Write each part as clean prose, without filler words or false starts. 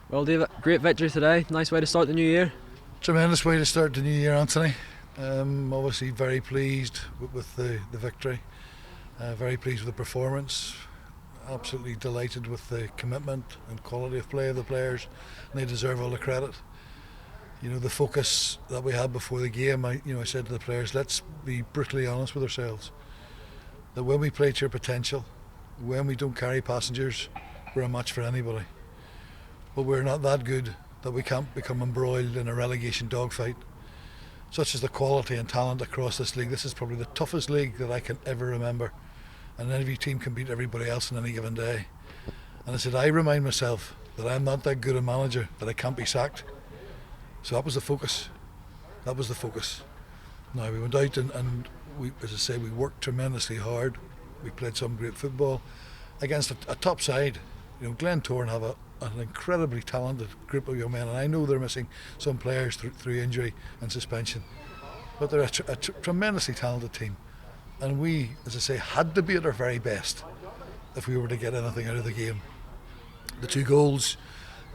Well, David, great victory today. Nice way to start the new year. Tremendous way to start the new year, Anthony. Obviously very pleased with the victory. Very pleased with the performance. Absolutely delighted with the commitment and quality of play of the players, and they deserve all the credit. You know, the focus that we had before the game, I said to the players, let's be brutally honest with ourselves. That when we play to our potential, when we don't carry passengers, we're a match for anybody. But we're not that good that we can't become embroiled in a relegation dogfight. Such as the quality and talent across this league. This is probably the toughest league that I can ever remember. And every team can beat everybody else on any given day. And I said, I remind myself that I'm not that good a manager, that I can't be sacked. So that was the focus. That was the focus. Now we went out and we, as I say, we worked tremendously hard. We played some great football against a top side. You know, Glentoran have an incredibly talented group of young men, and I know they're missing some players through injury and suspension, but they're a tremendously talented team, and we, as I say, had to be at our very best if we were to get anything out of the game. The two goals,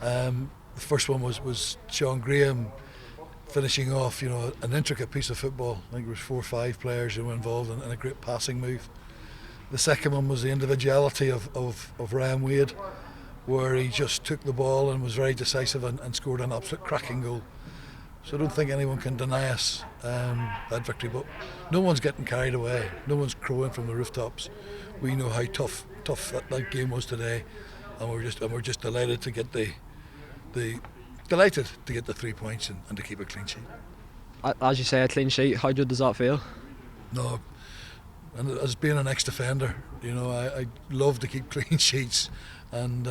the first one was Sean Graham finishing off, an intricate piece of football. I think there was 4 or 5 players who were involved in a great passing move. The second one was the individuality of Ryan Wade, where he just took the ball and was very decisive and scored an absolute cracking goal. So I don't think anyone can deny us that victory, but no one's getting carried away. No one's crowing from the rooftops. We know how tough that game was today, and we're just delighted to get the 3 points and to keep a clean sheet. As you say, a clean sheet. How good does that feel? No, and as being an ex-defender, I love to keep clean sheets, and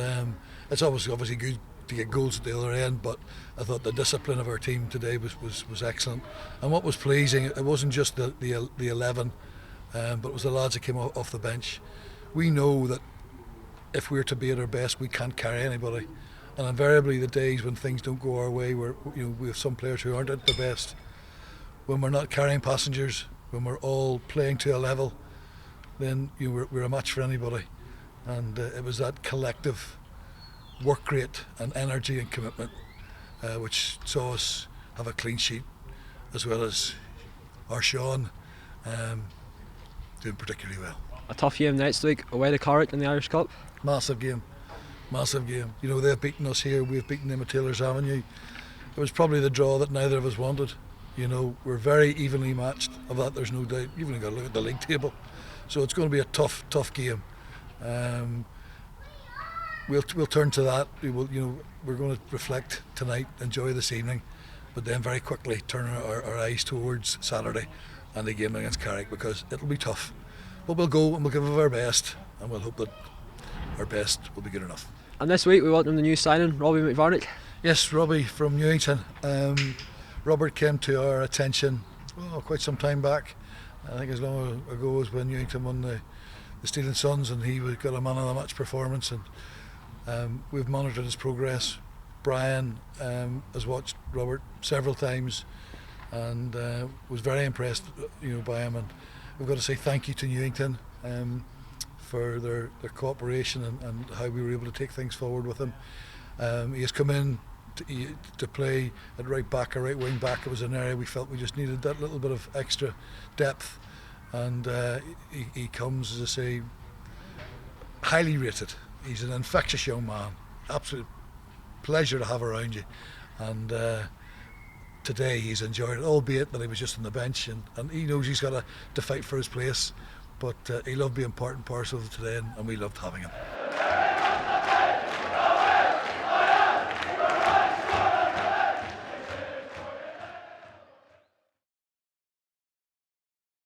it's obviously good to get goals at the other end. But I thought the discipline of our team today was excellent. And what was pleasing, it wasn't just the 11, but it was the lads that came off the bench. We know that if we're to be at our best, we can't carry anybody. And invariably, the days when things don't go our way, we have some players who aren't at their best. When we're not carrying passengers, when we're all playing to a level, then we're a match for anybody. And it was that collective work rate and energy and commitment which saw us have a clean sheet, as well as our Sean doing particularly well. A tough game next week, away to Carrick in the Irish Cup. Massive game. They've beaten us here, we've beaten them at Taylor's Avenue. It was probably the draw that neither of us wanted. We're very evenly matched, of that there's no doubt. You've only got to look at the league table. So it's going to be a tough game. We'll turn to that. We're going to reflect tonight, enjoy this evening, but then very quickly turn our eyes towards Saturday and the game against Carrick, because it'll be tough. But we'll go and we'll give it our best, and we'll hope that our best will be good enough. And this week we welcome the new signing, Robbie McVarnick. Yes, Robbie from Newington. Robert came to our attention quite some time back. I think as long ago as when Newington won the Steeling Suns, and he got a man of the match performance, and we've monitored his progress. Brian has watched Robert several times and was very impressed by him, and we've got to say thank you to Newington for their cooperation and how we were able to take things forward with him. He has come in to play at right back or right wing back. It was an area we felt we just needed that little bit of extra depth, and he comes, as I say, highly rated. He's an infectious young man, absolute pleasure to have around you, and today he's enjoyed it, albeit that he was just on the bench, and he knows he's got to fight for his place, but he loved being part and parcel of today, and we loved having him.